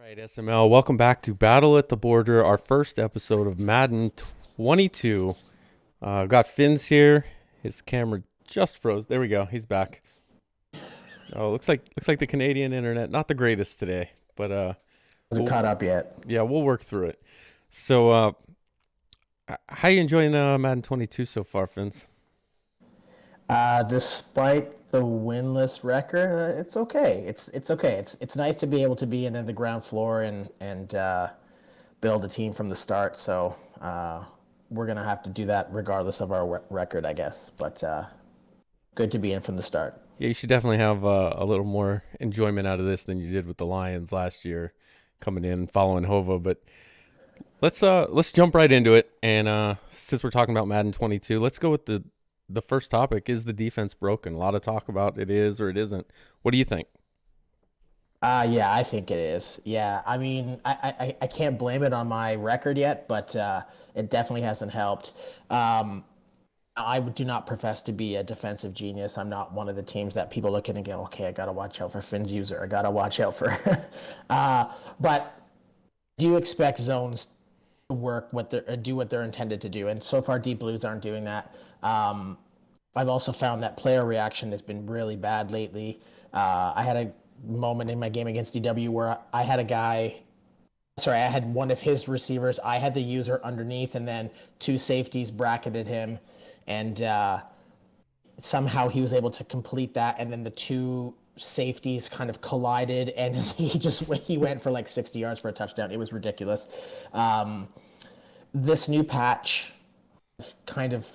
Right, SML, welcome back to Battle at the Border, our first episode of Madden 22. Got Finz here. His camera just froze. There we go. He's back. Oh, looks like the Canadian internet not the greatest today, but Hasn't we'll, caught up yet. yeah, we'll work through it. So, how you enjoying Madden 22 so far, Finz? Despite the winless record, it's okay. It's okay. It's nice to be able to be in the ground floor and build a team from the start. So we're gonna have to do that regardless of our record, I guess. But good to be in from the start. Yeah, you should definitely have a little more enjoyment out of this than you did with the Lions last year, coming in following Hova. But let's jump right into it. And since we're talking about Madden 22, let's go with the first topic. Is the defense broken? A lot of talk about it is or it isn't. What do you think? Yeah, I think it is. Yeah, I mean, I can't blame it on my record yet, but it definitely hasn't helped. I do not profess to be a defensive genius. I'm not one of the teams that people look at and go, okay, I got to watch out for Finn's user. I got to watch out for. But do you expect zones to work what they do what they're intended to do? And so far, Deep Blues aren't doing that. I've also found that player reaction has been really bad lately. I had a moment in my game against DW where I had a guy. Sorry, I had one of his receivers. I had the user underneath, and then two safeties bracketed him, and somehow he was able to complete that. And then the two safeties kind of collided, and he went for like 60 yards for a touchdown. It was ridiculous. This new patch kind of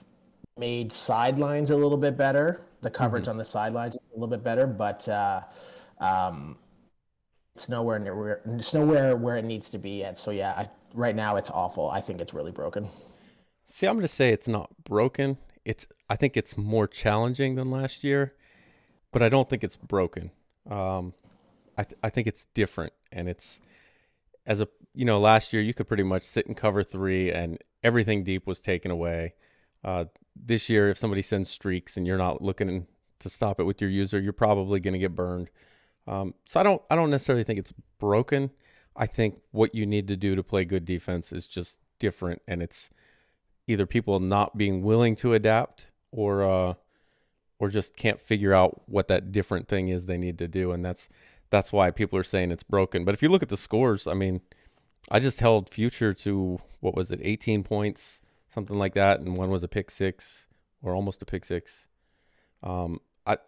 made sidelines a little bit better. The Hmm. coverage on the sidelines is a little bit better, but um, it's nowhere where it needs to be yet. So yeah, right now it's awful. I think it's really broken. See, I'm going to say it's not broken. I think it's more challenging than last year, but I don't think it's broken. Um, I think it's different, and it's as a last year you could pretty much sit and cover three, and everything deep was taken away. This year, if somebody sends streaks and you're not looking to stop it with your user, you're probably going to get burned. So I don't necessarily think it's broken. I think what you need to do to play good defense is just different, and it's either people not being willing to adapt or just can't figure out what that different thing is they need to do, and that's why people are saying it's broken. But if you look at the scores, I mean, I just held Future to what was it, 18 points, something like that, and one was a pick six or almost a pick six. Um, I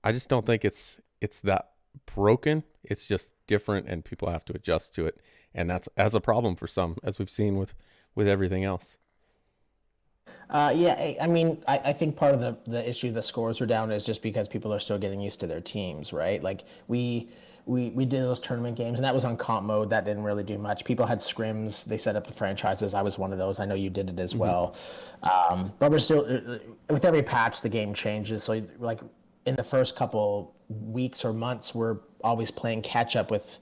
I just don't think it's that broken. It's just different, and people have to adjust to it, and that's a problem for some, as we've seen with everything else. Yeah, I mean, I think part of the issue the scores are down is just because people are still getting used to their teams, right? Like we did those tournament games, and that was on comp mode. That didn't really do much. People had scrims. They set up the franchises. I was one of those. I know you did it as Hmm. well. But we're still with every patch, the game changes. So like in the first couple weeks or months, we're always playing catch up with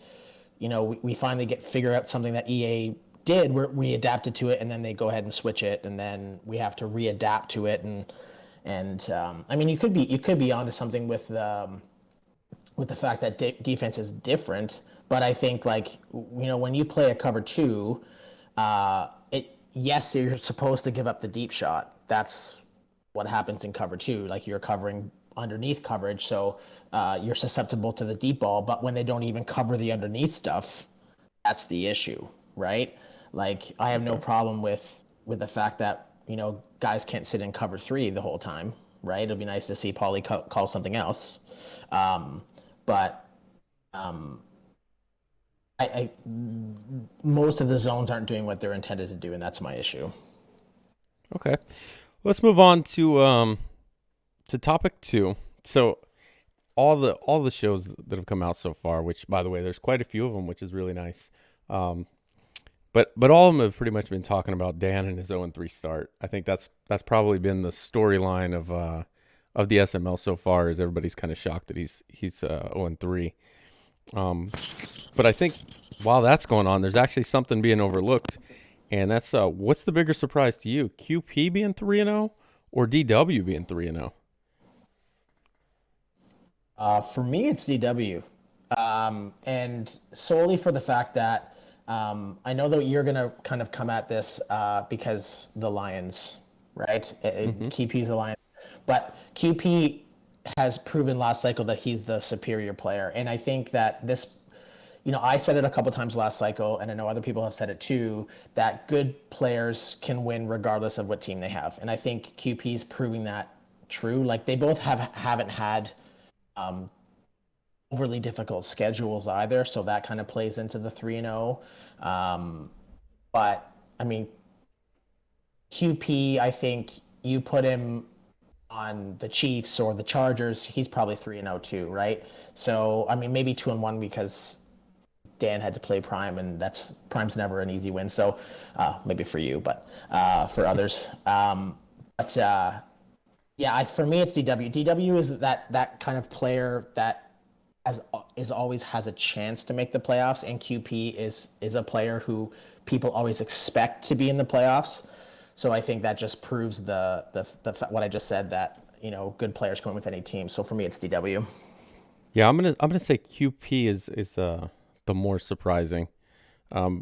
we finally get figure out something that EA did, we adapted to it, and then they go ahead and switch it, and then we have to readapt to it, and I mean, you could be onto something with the fact that defense is different, but I think like when you play a cover two, yes, you're supposed to give up the deep shot. That's what happens in cover two. Like you're covering underneath coverage, so you're susceptible to the deep ball. But when they don't even cover the underneath stuff, that's the issue, right? Like I have no Okay. problem with the fact that guys can't sit in cover three the whole time, right? It'd be nice to see Paulie call something else, um, but um, I most of the zones aren't doing what they're intended to do, and that's my issue. Okay. Let's move on to topic two. So all the shows that have come out so far, which by the way, there's quite a few of them, which is really nice. Um, but all of them have pretty much been talking about Dan and his 0-3 start. I think that's probably been the storyline of the SML so far. Is everybody's kind of shocked that he's 0-3. Um, but I think while that's going on, there's actually something being overlooked, and that's what's the bigger surprise to you, QP being 3-0 or DW being 3-0? For me, it's DW. And solely for the fact that I know that you're gonna kind of come at this because the Lions, right? Hmm. QP's the Lions, but QP has proven last cycle that he's the superior player, and I think that this, I said it a couple times last cycle, and I know other people have said it too, that good players can win regardless of what team they have, and I think QP's proving that true. Like they both haven't had overly difficult schedules either, so that kind of plays into the 3-0. But I mean, QP, I think you put him on the Chiefs or the Chargers, he's probably 3-0 too, right? So I mean, maybe 2-1 because Dan had to play Prime, and that's Prime's never an easy win. So maybe for you, but for others, but yeah, for me it's DW. DW is that kind of player that as is always has a chance to make the playoffs, and QP is a player who people always expect to be in the playoffs. So I think that just proves the what I just said, that good players come in with any team. So for me, it's DW. Yeah, I'm gonna say QP is the more surprising,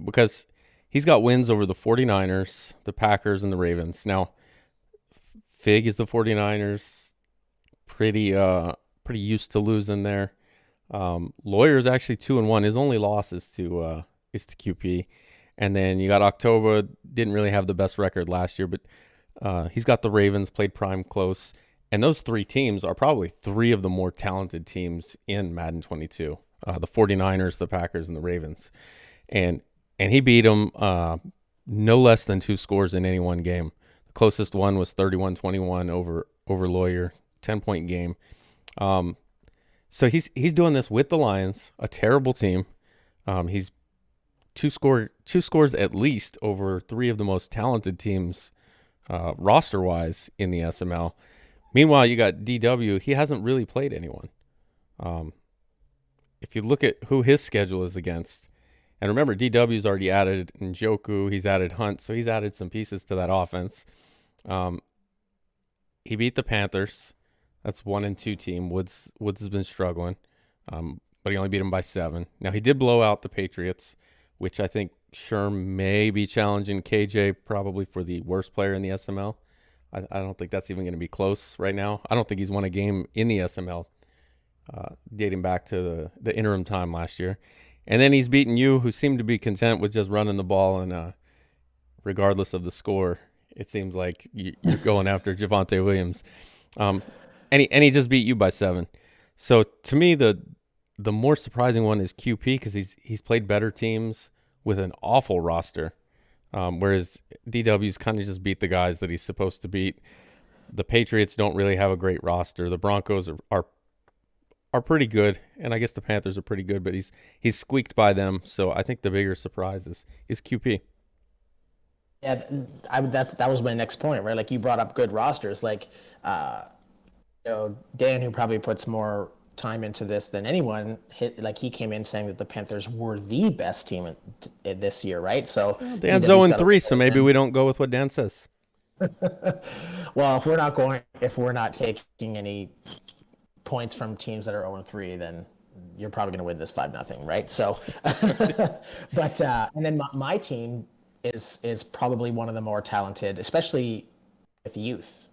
because he's got wins over the 49ers, the Packers, and the Ravens. Now, Fig is the 49ers, pretty used to losing there. Lawyer's actually 2-1. His only loss is to QP, and then you got October. Didn't really have the best record last year, but he's got the Ravens, played Prime close, and those three teams are probably three of the more talented teams in Madden 22. The 49ers, the Packers, and the Ravens, and he beat them no less than two scores in any one game. The closest one was 31-21 over Lawyer, 10-point game. Um, so he's doing this with the Lions, a terrible team. He's two scores at least over three of the most talented teams roster wise in the SML. Meanwhile, you got DW. He hasn't really played anyone. Um, if you look at who his schedule is against, and remember DW's already added Njoku, he's added Hunt, so he's added some pieces to that offense. Um, he beat the Panthers. That's 1-2 team. Woods has been struggling, but he only beat them by 7. Now he did blow out the Patriots, which I think Sherm may be challenging KJ probably for the worst player in the SML. I don't think that's even going to be close right now. I don't think he's won a game in the SML dating back to the interim time last year. And then he's beaten you, who seemed to be content with just running the ball, and regardless of the score, it seems like you're going after Javonte Williams. Um, and he just beat you by 7. So to me, the more surprising one is QP because he's played better teams with an awful roster, whereas DW's kind of just beat the guys that he's supposed to beat. The Patriots don't really have a great roster. The Broncos are pretty good, and I guess the Panthers are pretty good, but he's squeaked by them. So I think the bigger surprise is QP. Yeah, that was my next point, right? Like you brought up good rosters, like uh, Dan, who probably puts more time into this than anyone, he came in saying that the Panthers were the best team this year, right? So Well, Dan's DW's 0 got to 3, look so at maybe them. we don't go with what Dan says. Well, if we're not taking any points from teams that are 0-3, then you're probably going to win this 5-0, right? So, but and then my team is probably one of the more talented, especially with youth,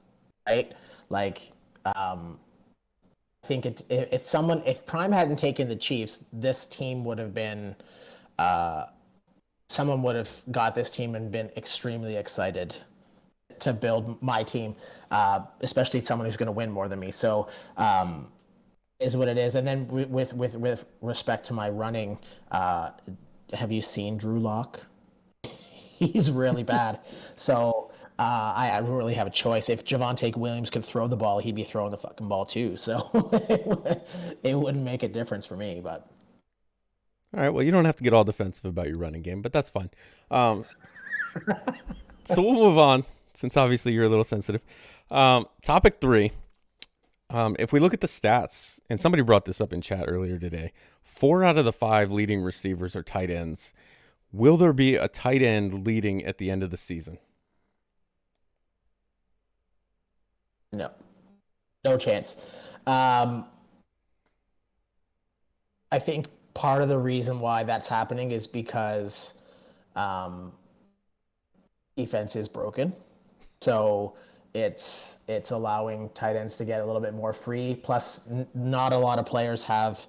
right? Like, I think if Prime hadn't taken the Chiefs, this team would have been someone would have got this team and been extremely excited to build my team, especially someone who's going to win more than me. So is what it is. And then with respect to my running, have you seen Drew Lock? He's really bad. So I don't really have a choice. If Javonte Williams could throw the ball, he'd be throwing the fucking ball too. So it wouldn't make a difference for me. But All right, well, you don't have to get all defensive about your running game, but that's fine. Um, so we'll move on since obviously you're a little sensitive. Topic 3. If we look at the stats, and somebody brought this up in chat earlier today, 4 out of the 5 leading receivers are tight ends. Will there be a tight end leading at the end of the season? no, no chance. Um, I think part of the reason why that's happening is because um, defense is broken. So it's allowing tight ends to get a little bit more free. Plus, not a lot of players have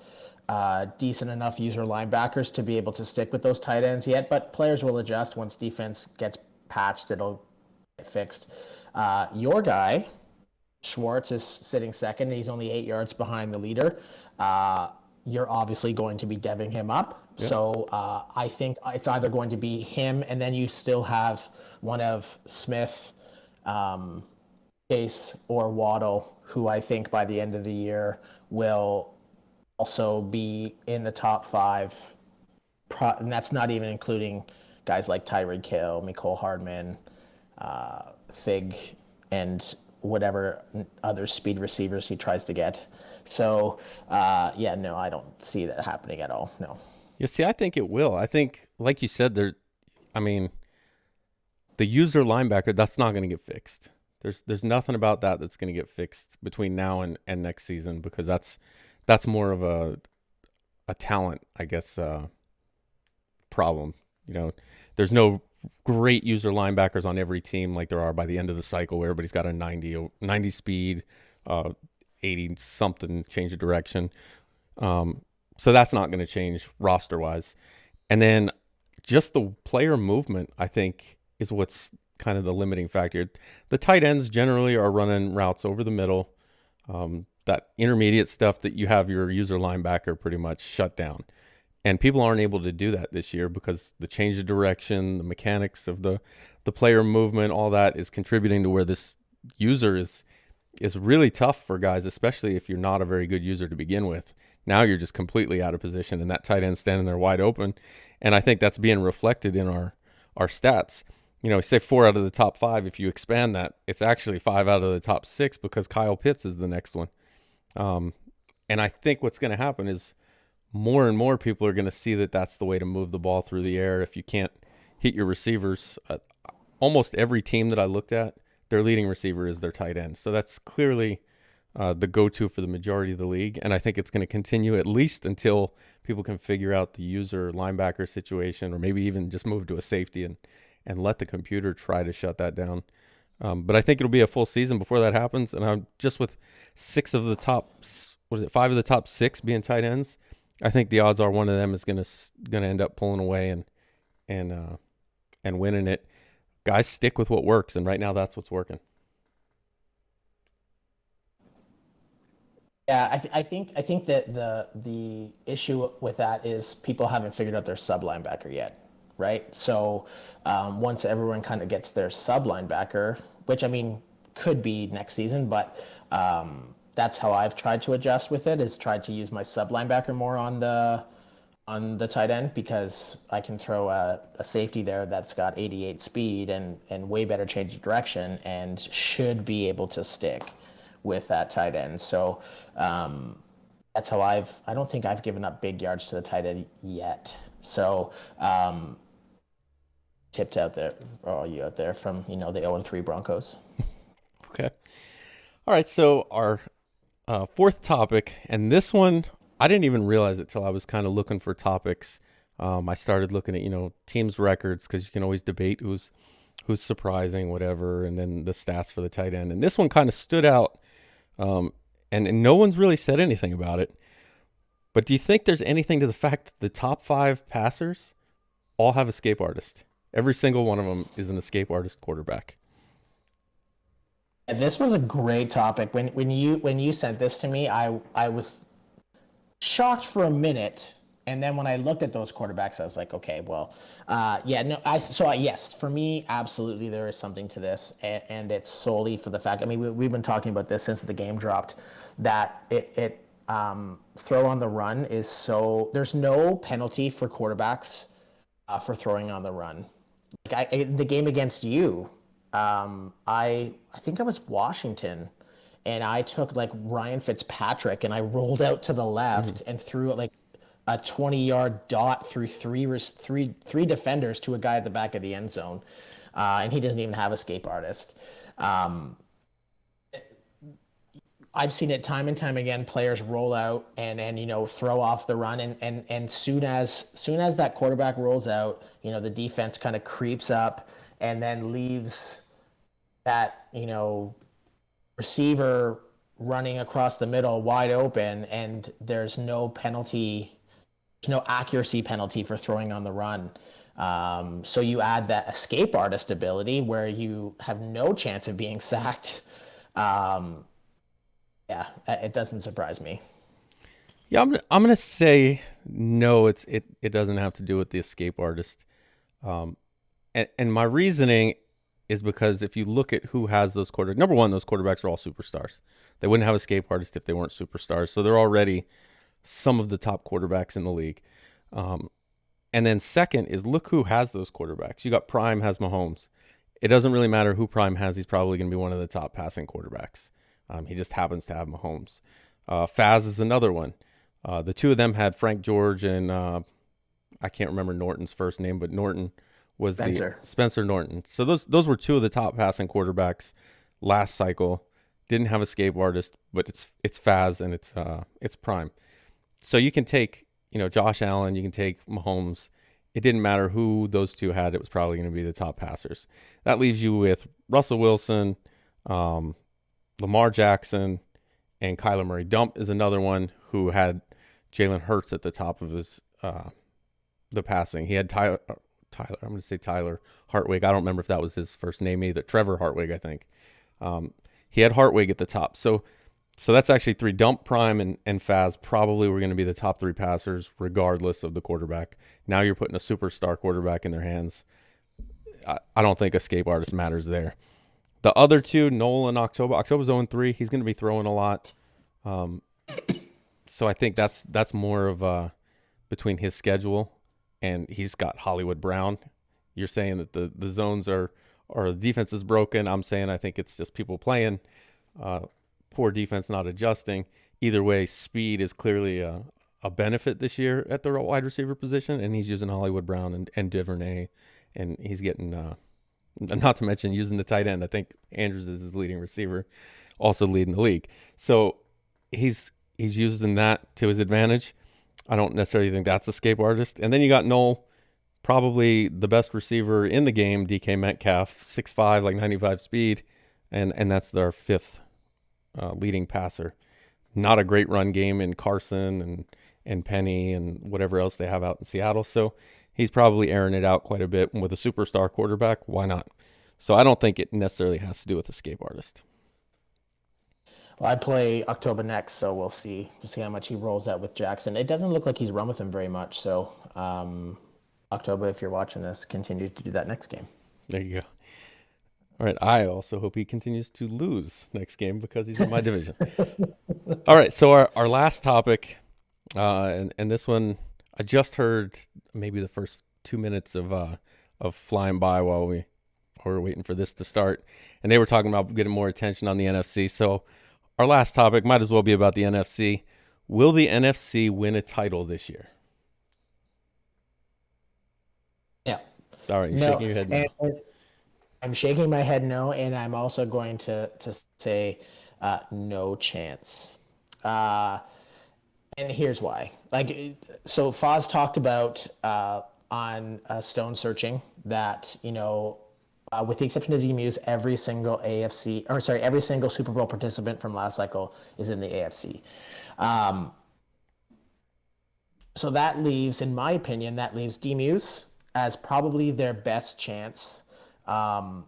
decent enough user linebackers to be able to stick with those tight ends yet. But players will adjust once defense gets patched. It'll get fixed. Your guy Schwartz is sitting second. He's only 8 yards behind the leader. Uh, you're obviously going to be deving him up. Yep. So I think it's either going to be him, and then you still have one of Smith, um, Case, or Waddle, who I think by the end of the year will also be in the top five. And that's not even including guys like Tyreek Hill, Mecole Hardman, Fig, and whatever other speed receivers he tries to get. So, yeah, no, I don't see that happening at all. No. Yeah, see, I think it will. I think, like you said, I mean, the user linebacker, that's not going to get fixed. There's nothing about that that's going to get fixed between now and next season, because that's more of a talent, I guess, problem. You know, there's no great user linebackers on every team like there are by the end of the cycle where everybody's got a 90 speed, 80 something change of direction. So that's not going to change roster wise. And then just the player movement, I think, is what's kind of the limiting factor. The tight ends generally are running routes over the middle. That intermediate stuff that you have your user linebacker pretty much shut down. And people aren't able to do that this year because the change of direction, the mechanics of the player movement, all that is contributing to where this user is really tough for guys, especially if you're not a very good user to begin with. Now you're just completely out of position, and that tight end standing there wide open. And I think that's being reflected in our stats. You know, say 4 out of the top 5. If you expand that, it's actually 5 out of the top 6 because Kyle Pitts is the next one. And I think what's going to happen is more and more people are going to see that that's the way to move the ball through the air. If you can't hit your receivers, almost every team that I looked at, their leading receiver is their tight end. So that's clearly the go-to for the majority of the league. And I think it's going to continue at least until people can figure out the user linebacker situation, or maybe even just move to a safety and let the computer try to shut that down. But I think it'll be a full season before that happens. And I'm just with 5 of the top 6 being tight ends, I think the odds are one of them is gonna end up pulling away and winning it. Guys stick with what works, and right now that's what's working. Yeah, I think that the issue with that is people haven't figured out their sub linebacker yet, right? So once everyone kind of gets their sub linebacker, which I mean could be next season, but that's how I've tried to adjust with it. Is tried to use my sub linebacker more on the tight end because I can throw a safety there that's got 88 speed and way better change of direction and should be able to stick with that tight end. So that's how I don't think I've given up big yards to the tight end yet. So tipped out there, or all you out there from, the 0-3 Broncos. Okay. All right. So our fourth topic, and this one, I didn't even realize it till I was kind of looking for topics. I started looking at, teams' records because you can always debate who's surprising, whatever, and then the stats for the tight end. And this one kind of stood out, and no one's really said anything about it. But do you think there's anything to the fact that the top 5 passers all have escape artist? Every single one of them is an escape artist quarterback. And this was a great topic. When you sent this to me, I was shocked for a minute, and then when I looked at those quarterbacks, I was like, okay, well, yeah, no, yes, for me, absolutely, there is something to this, and it's solely for the fact. I mean, we've been talking about this since the game dropped, that it throw on the run is so there's no penalty for quarterbacks for throwing on the run. Like the game against you, I think I was Washington, and I took like Ryan Fitzpatrick and I rolled out to the left and threw it like a 20-yard dot through three defenders to a guy at the back of the end zone, and he doesn't even have escape artist. I've seen it time and time again. Players roll out and throw off the run, and soon as that quarterback rolls out, the defense kind of creeps up and then leaves that receiver running across the middle wide open, and there's no penalty, there's no accuracy penalty for throwing on the run. So you add that escape artist ability where you have no chance of being sacked. Um, yeah, it doesn't surprise me. Yeah, I'm gonna say no. It doesn't have to do with the escape artist. Um, and my reasoning is because if you look at who has those quarterbacks, number one, those quarterbacks are all superstars. They wouldn't have escape artists if they weren't superstars. So they're already some of the top quarterbacks in the league. Um, and then second is look who has those quarterbacks. You got Prime has Mahomes. It doesn't really matter who Prime has. He's probably going to be one of the top passing quarterbacks. He just happens to have Mahomes. Faz is another one. The two of them had Frank George and I can't remember Norton's first name, but Norton was Spencer. the Spencer Norton. So those were two of the top passing quarterbacks last cycle. Didn't have escape artist, but it's Faz and it's Prime. So you can take Josh Allen, you can take Mahomes. It didn't matter who those two had; it was probably going to be the top passers. That leaves you with Russell Wilson, Lamar Jackson, and Kyler Murray. Dump is another one who had Jalen Hurts at the top of his the passing. He had Tyler. I'm going to say Tyler Hartwig. I don't remember if that was his first name either. Trevor Hartwig, I think. He had Hartwig at the top. So that's actually three. Dump, Prime, and Faz probably were going to be the top three passers regardless of the quarterback. Now you're putting a superstar quarterback in their hands. I don't think escape artist matters there. The other two, Noel and October. October's 0-3. He's going to be throwing a lot. So I think that's more of between his schedule, and he's got Hollywood Brown. You're saying that the zones are or the defense is broken. I'm saying I think it's just people playing. Poor defense not adjusting. Either way, speed is clearly a benefit this year at the wide receiver position, and he's using Hollywood Brown and Duvernay, and he's getting not to mention using the tight end. I think Andrews is his leading receiver, also leading the league. So he's using that to his advantage. I don't necessarily think that's escape artist. And then you got Noel, probably the best receiver in the game, DK Metcalf, 6'5", like 95 speed, and that's their fifth leading passer. Not a great run game in Carson and Penny and whatever else they have out in Seattle. So he's probably airing it out quite a bit. And with a superstar quarterback, why not? So I don't think it necessarily has to do with escape artist. Well, I play October next, so we'll see. We'll see how much he rolls out with Jackson. It doesn't look like he's run with him very much. So October, if you're watching this, continue to do that next game. There you go. All right. I also hope he continues to lose next game because he's in my division. All right. So our last topic, and this one, I just heard maybe the first 2 minutes of flying by while we were waiting for this to start. And they were talking about getting more attention on the NFC. So our last topic might as well be about the NFC. Will the NFC win a title this year? Yeah. All right. You're shaking your head no. I'm shaking my head no, and I'm also going to say no chance. And here's why. So Foz talked about on Stone Searching that with the exception of DMUs, every single every single Super Bowl participant from last cycle is in the AFC. So that leaves, in my opinion, DMUs as probably their best chance. And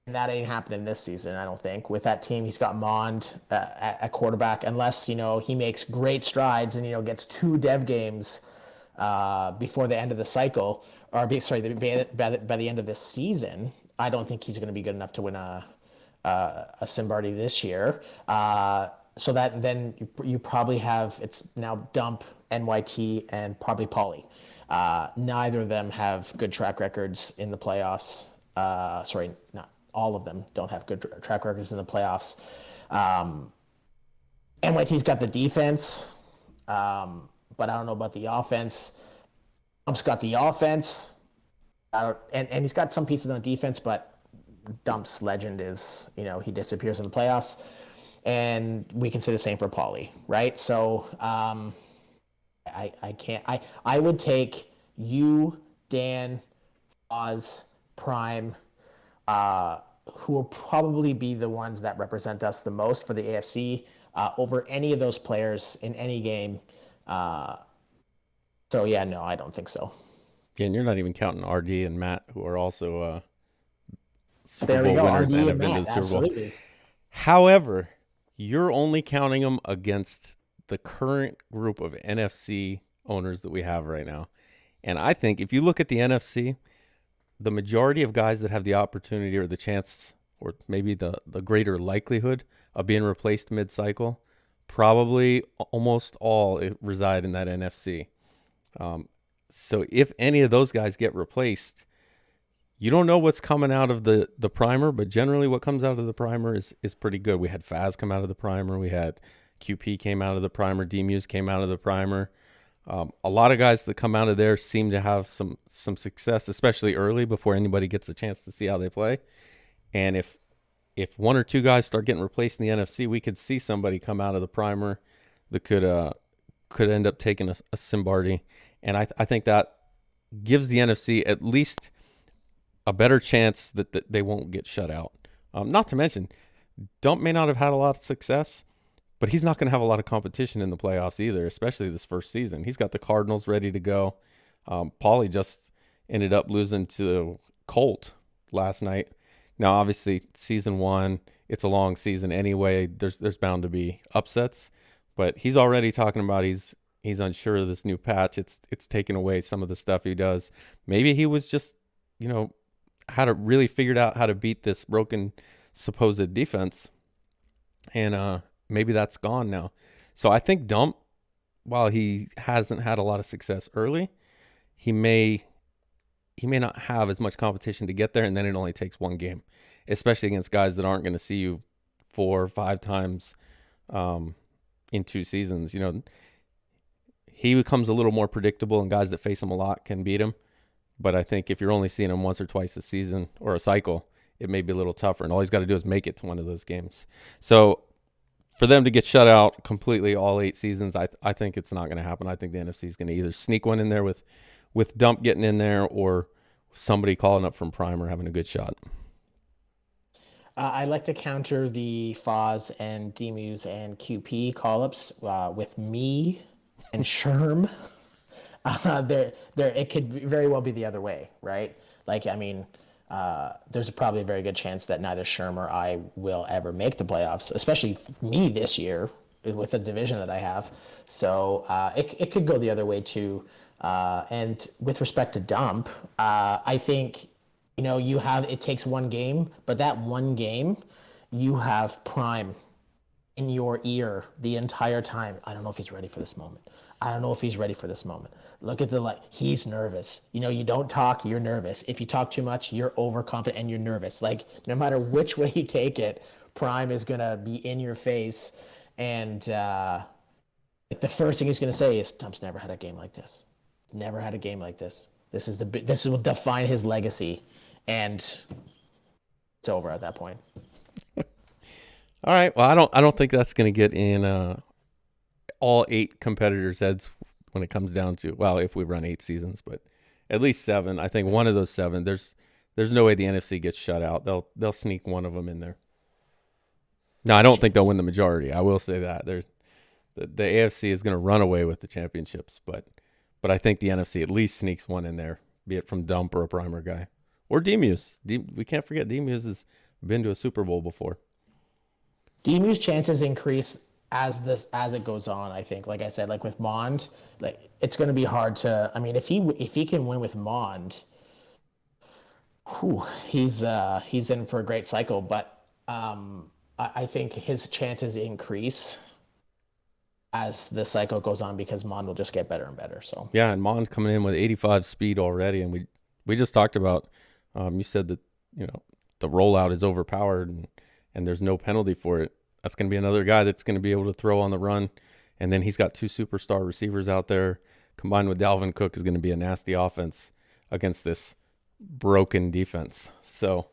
that ain't happening this season, I don't think. With that team, he's got Mond at quarterback, unless he makes great strides and gets 2 dev games before the end of the cycle, or by the end of this season. I don't think he's going to be good enough to win a Simbardi this year. So that then you probably have, it's now Dump, NYT, and probably Pauly. Neither of them have good track records in the playoffs. Not all of them don't have good track records in the playoffs. NYT's got the defense, but I don't know about the offense. Dump's got the offense, and he's got some pieces on the defense, but Dump's legend is, he disappears in the playoffs. and we can say the same for Pauly, right? So I can't. I would take you, Dan, Oz, Prime, uh, who will probably be the ones that represent us the most for the AFC over any of those players in any game. Uh, so yeah, no, I don't think so. Yeah, and you're not even counting RD and Matt, who are also Super There we Bowl go, winners RD and and have been to Matt, the Super Bowl. absolutely. However, you're only counting them against the current group of NFC owners that we have right now. And I think if you look at the NFC, the majority of guys that have the opportunity or the chance or maybe the greater likelihood of being replaced mid-cycle, probably almost all reside in that NFC. Um, so if any of those guys get replaced, you don't know what's coming out of the primer, but generally what comes out of the primer is pretty good. We had Faz come out of the primer. We had QP came out of the primer. D-Muse came out of the primer. A lot of guys that come out of there seem to have some success, especially early before anybody gets a chance to see how they play. And if one or two guys start getting replaced in the NFC, we could see somebody come out of the primer that could end up taking a Simbardi. And I think that gives the NFC at least a better chance that they won't get shut out. Not to mention, Dump may not have had a lot of success, but he's not going to have a lot of competition in the playoffs either, especially this first season. He's got the Cardinals ready to go. Paulie just ended up losing to Colt last night. Now, obviously, season one, it's a long season anyway. There's bound to be upsets, but he's already talking about he's unsure of this new patch. It's taken away some of the stuff he does. Maybe he was just, had to really figured out how to beat this broken supposed defense, and maybe that's gone now. So I think Dump, while he hasn't had a lot of success early, he may not have as much competition to get there, and then it only takes one game, especially against guys that aren't going to see you 4 or 5 times in 2 seasons. He becomes a little more predictable, and guys that face him a lot can beat him. But I think if you're only seeing him once or twice a season or a cycle, it may be a little tougher. And all he's got to do is make it to one of those games. So for them to get shut out completely all 8 seasons, I think it's not going to happen. I think the NFC is going to either sneak one in there with Dump getting in there or somebody calling up from Prime or having a good shot. I like to counter the Foz and Dmuse and QP call-ups with me and Sherm. It could very well be the other way, right? Like, I mean, there's probably a very good chance that neither Sherm or I will ever make the playoffs, especially me this year with the division that I have. So it could go the other way too. And with respect to Dump, I think it takes one game, but that one game, you have Prime in your ear the entire time. I don't know if he's ready for this moment. I don't know if he's ready for this moment. Look at he's nervous. You don't talk, you're nervous. If you talk too much, you're overconfident and you're nervous. Like, no matter which way you take it, Prime is going to be in your face. And the first thing he's going to say is, Dump's never had a game like this. Never had a game like this. This will define his legacy. And it's over at that point. All right. Well, I don't think that's going to get in all 8 competitors' heads when it comes down to, well, if we run 8 seasons, but at least 7. I think one of those 7, there's no way the NFC gets shut out. They'll sneak one of them in there. No, I don't think they'll win the majority. I will say that. The AFC is going to run away with the championships, but I think the NFC at least sneaks one in there, be it from Dump or a Primer guy. Or D-Muse. We can't forget D-Muse has been to a Super Bowl before. D-Muse chances increase as it goes on. I think, like I said, like with Mond, like it's going to be hard to. I mean, if he can win with Mond, he's in for a great cycle. But I think his chances increase as the cycle goes on because Mond will just get better and better. So yeah, and Mond coming in with 85 speed already, and we just talked about. You said that the rollout is overpowered and there's no penalty for it. That's going to be another guy that's going to be able to throw on the run, and then he's got 2 superstar receivers out there. Combined with Dalvin Cook is going to be a nasty offense against this broken defense. So,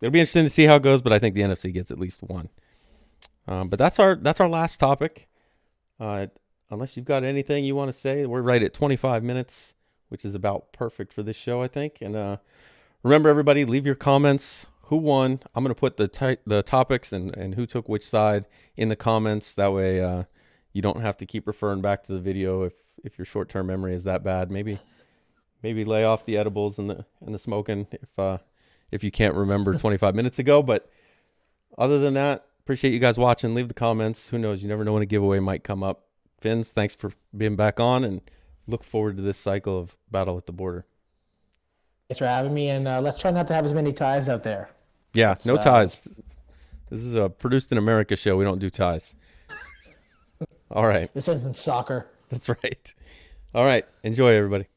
it'll be interesting to see how it goes, but I think the NFC gets at least one. But that's our last topic. Unless you've got anything you want to say, we're right at 25 minutes, which is about perfect for this show, I think. And remember, everybody, leave your comments. Who won? I'm going to put the topics and who took which side in the comments. That way you don't have to keep referring back to the video if your short-term memory is that bad. Maybe lay off the edibles and the smoking if you can't remember 25 minutes ago. But other than that, appreciate you guys watching. Leave the comments. Who knows? You never know when a giveaway might come up. Finz, thanks for being back on, and look forward to this cycle of Battle at the Border. Thanks for having me, and let's try not to have as many ties out there. Yeah, no ties. This is a Produced in America show. We don't do ties. All right. This isn't soccer. That's right. All right. Enjoy, everybody.